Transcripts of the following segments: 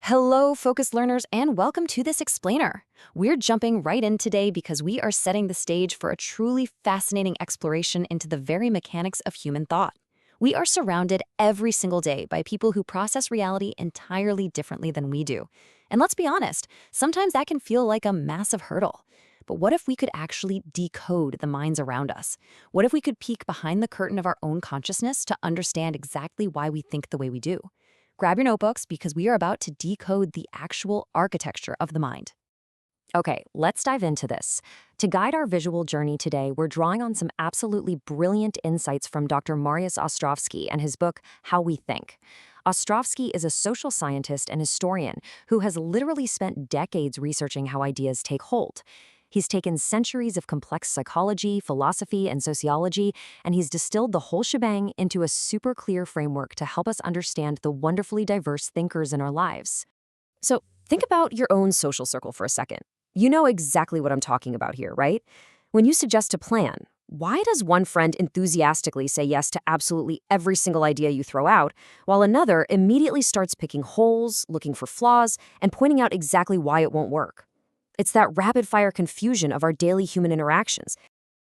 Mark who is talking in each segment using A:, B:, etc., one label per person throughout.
A: Hello, focused learners, and welcome to this explainer. We're jumping right in today because we are setting the stage for a truly fascinating exploration into the very mechanics of human thought. We are surrounded every single day by people who process reality entirely differently than we do. And let's be honest, sometimes that can feel like a massive hurdle. But what if we could actually decode the minds around us? What if we could peek behind the curtain of our own consciousness to understand exactly why we think the way we do? Grab your notebooks because we are about to decode the actual architecture of the mind.
B: Okay, let's dive into this. To guide our visual journey today, we're drawing on some absolutely brilliant insights from Dr. Marius Ostrowski and his book, How We Think. Ostrowski is a social scientist and historian who has literally spent decades researching how ideas take hold. He's taken centuries of complex psychology, philosophy, and sociology, and he's distilled the whole shebang into a super clear framework to help us understand the wonderfully diverse thinkers in our lives. So think about your own social circle for a second. You know exactly what I'm talking about here, right? When you suggest a plan, why does one friend enthusiastically say yes to absolutely every single idea you throw out, while another immediately starts picking holes, looking for flaws, and pointing out exactly why it won't work? It's that rapid-fire confusion of our daily human interactions.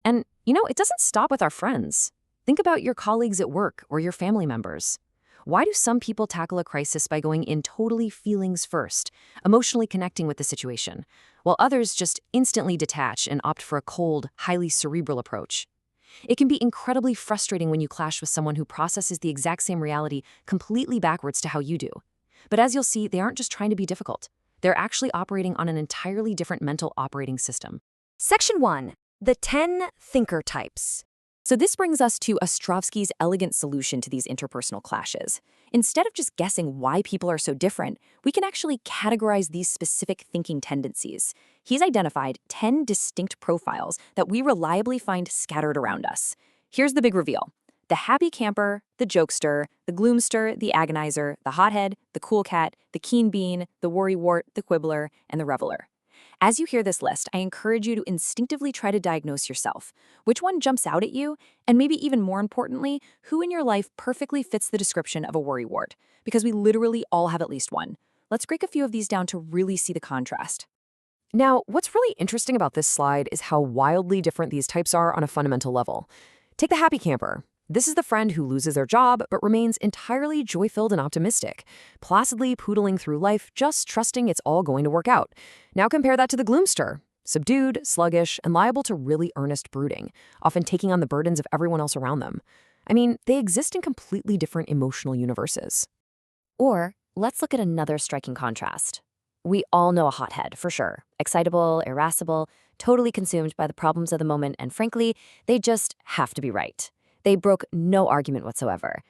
B: And, it doesn't stop with our friends. Think about your colleagues at work or your family members. Why do some people tackle a crisis by going in totally feelings first, emotionally connecting with the situation, while others just instantly detach and opt for a cold, highly cerebral approach? It can be incredibly frustrating when you clash with someone who processes the exact same reality completely backwards to how you do. But as you'll see, they aren't just trying to be difficult. They're actually operating on an entirely different mental operating system.
C: Section 1. The 10 thinker types.
B: So this brings us to Ostrowski's elegant solution to these interpersonal clashes. Instead of just guessing why people are so different, we can actually categorize these specific thinking tendencies. He's identified 10 distinct profiles that we reliably find scattered around us. Here's the big reveal. The happy camper, the jokester, the gloomster, the agonizer, the hothead, the cool cat, the keen bean, the worrywart, the quibbler, and the reveler. As you hear this list, I encourage you to instinctively try to diagnose yourself. Which one jumps out at you? And maybe even more importantly, who in your life perfectly fits the description of a worrywart? Because we literally all have at least one. Let's break a few of these down to really see the contrast.
A: Now, what's really interesting about this slide is how wildly different these types are on a fundamental level. Take the happy camper. This is the friend who loses their job but remains entirely joy-filled and optimistic, placidly poodling through life, just trusting it's all going to work out. Now compare that to the gloomster. Subdued, sluggish, and liable to really earnest brooding, often taking on the burdens of everyone else around them. I mean, they exist in completely different emotional universes.
B: Or let's look at another striking contrast. We all know a hothead, for sure. Excitable, irascible, totally consumed by the problems of the moment, and frankly, they just have to be right. They broke no argument whatsoever.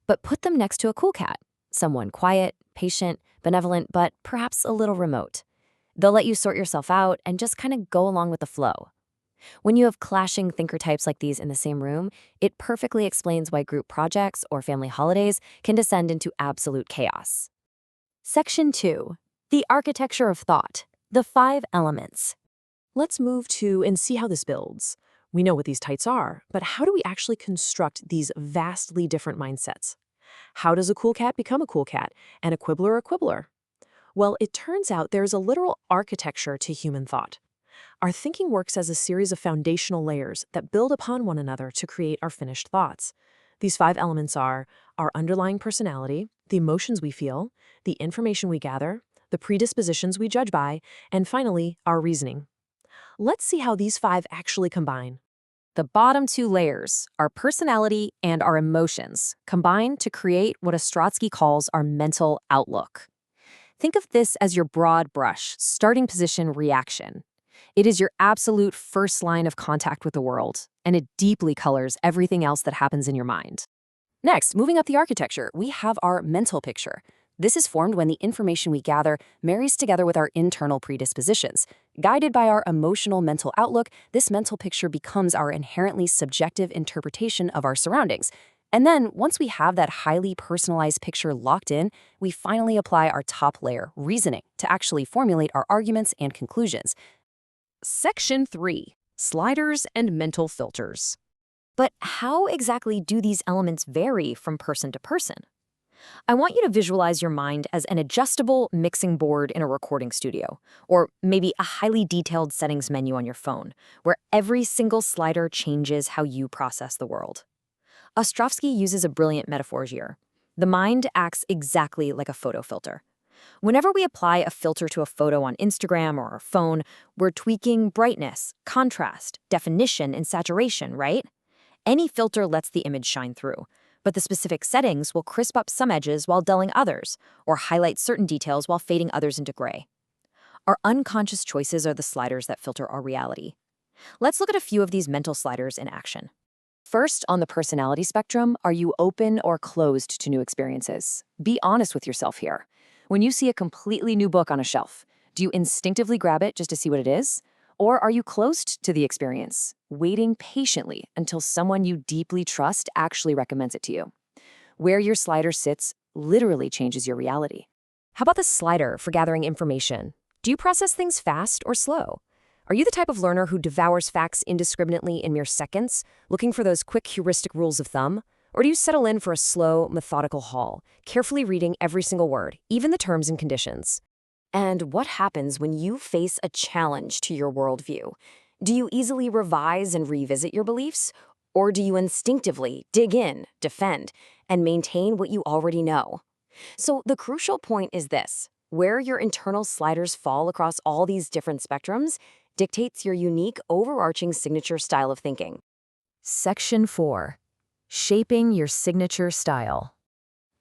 B: But put them next to a cool cat, someone quiet, patient, benevolent, but perhaps a little remote. They'll let you sort yourself out and just kind of go along with the flow. When you have clashing thinker types like these in the same room, it perfectly explains why group projects or family holidays can descend into absolute chaos.
C: Section 2. The architecture of thought. The 5 elements.
D: Let's move to and see how this builds. We know what these types are, but how do we actually construct these vastly different mindsets? How does a cool cat become a cool cat and a quibbler a quibbler? Well, it turns out there's a literal architecture to human thought. Our thinking works as a series of foundational layers that build upon one another to create our finished thoughts. These 5 elements are our underlying personality, the emotions we feel, the information we gather, the predispositions we judge by, and finally, our reasoning. Let's see how these 5 actually combine.
B: The bottom 2 layers, our personality and our emotions, combine to create what Ostrowski calls our mental outlook. Think of this as your broad brush, starting position reaction. It is your absolute first line of contact with the world, and it deeply colors everything else that happens in your mind. Next, moving up the architecture, we have our mental picture. This is formed when the information we gather marries together with our internal predispositions. Guided by our emotional mental outlook, this mental picture becomes our inherently subjective interpretation of our surroundings. And then, once we have that highly personalized picture locked in, we finally apply our top layer, reasoning, to actually formulate our arguments and conclusions.
A: Section 3. Sliders and mental filters.
B: But how exactly do these elements vary from person to person?
C: I want you to visualize your mind as an adjustable mixing board in a recording studio, or maybe a highly detailed settings menu on your phone, where every single slider changes how you process the world. Ostrowski uses a brilliant metaphor here. The mind acts exactly like a photo filter. Whenever we apply a filter to a photo on Instagram or our phone, we're tweaking brightness, contrast, definition, and saturation, right? Any filter lets the image shine through, but the specific settings will crisp up some edges while dulling others, or highlight certain details while fading others into gray. Our unconscious choices are the sliders that filter our reality. Let's look at a few of these mental sliders in action.
B: First, on the personality spectrum, are you open or closed to new experiences? Be honest with yourself here. When you see a completely new book on a shelf, do you instinctively grab it just to see what it is? Or are you closed to the experience, waiting patiently until someone you deeply trust actually recommends it to you? Where your slider sits literally changes your reality. How about the slider for gathering information? Do you process things fast or slow? Are you the type of learner who devours facts indiscriminately in mere seconds, looking for those quick heuristic rules of thumb? Or do you settle in for a slow, methodical haul, carefully reading every single word, even the terms and conditions? And what happens when you face a challenge to your worldview? Do you easily revise and revisit your beliefs? Or do you instinctively dig in, defend, and maintain what you already know? So the crucial point is this: where your internal sliders fall across all these different spectrums dictates your unique, overarching signature style of thinking.
C: Section 4. Shaping your signature style.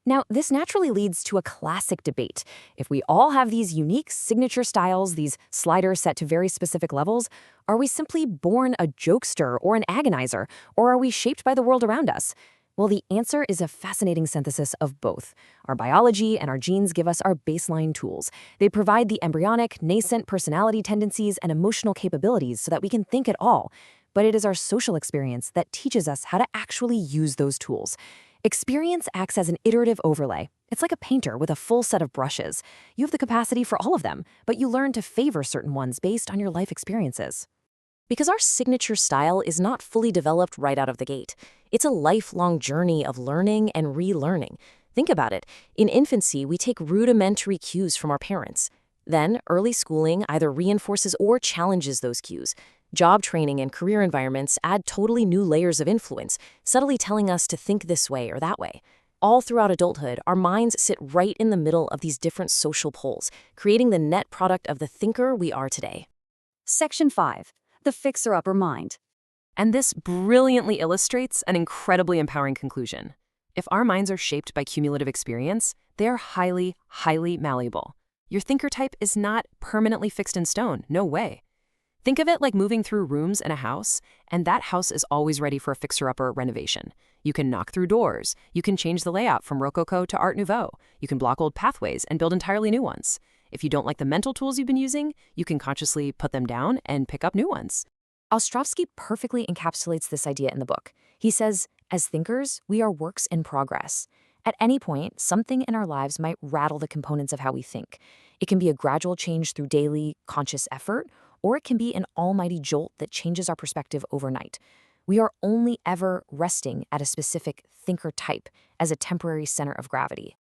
B: Now, this naturally leads to a classic debate. If we all have these unique signature styles, these sliders set to very specific levels, are we simply born a jokester or an agonizer, or are we shaped by the world around us? Well, the answer is a fascinating synthesis of both. Our biology and our genes give us our baseline tools. They provide the embryonic, nascent personality tendencies and emotional capabilities so that we can think at all. But it is our social experience that teaches us how to actually use those tools. Experience acts as an iterative overlay. It's like a painter with a full set of brushes. You have the capacity for all of them, but you learn to favor certain ones based on your life experiences. Because our signature style is not fully developed right out of the gate. It's a lifelong journey of learning and relearning. Think about it. In infancy, we take rudimentary cues from our parents. Then, early schooling either reinforces or challenges those cues. Job training and career environments add totally new layers of influence, subtly telling us to think this way or that way. All throughout adulthood, our minds sit right in the middle of these different social poles, creating the net product of the thinker we are today.
C: Section 5. The fixer-upper mind.
D: And this brilliantly illustrates an incredibly empowering conclusion. If our minds are shaped by cumulative experience, they are highly, highly malleable. Your thinker type is not permanently fixed in stone, no way. Think of it like moving through rooms in a house, and that house is always ready for a fixer-upper renovation. You can knock through doors. You can change the layout from Rococo to Art Nouveau. You can block old pathways and build entirely new ones. If you don't like the mental tools you've been using, you can consciously put them down and pick up new ones.
B: Ostrowski perfectly encapsulates this idea in the book. He says, as thinkers, we are works in progress. At any point, something in our lives might rattle the components of how we think. It can be a gradual change through daily, conscious effort, or it can be an almighty jolt that changes our perspective overnight. We are only ever resting at a specific thinker type as a temporary center of gravity.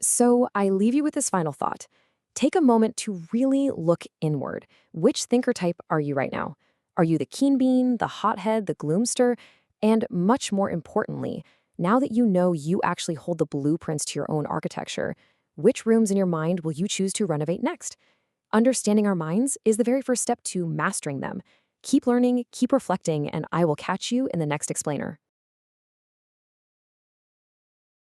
B: So I leave you with this final thought. Take a moment to really look inward. Which thinker type are you right now? Are you the keen bean, the hothead, the gloomster? And much more importantly, now that you know you actually hold the blueprints to your own architecture, which rooms in your mind will you choose to renovate next? Understanding our minds is the very first step to mastering them. Keep learning, keep reflecting, and I will catch you in the next explainer.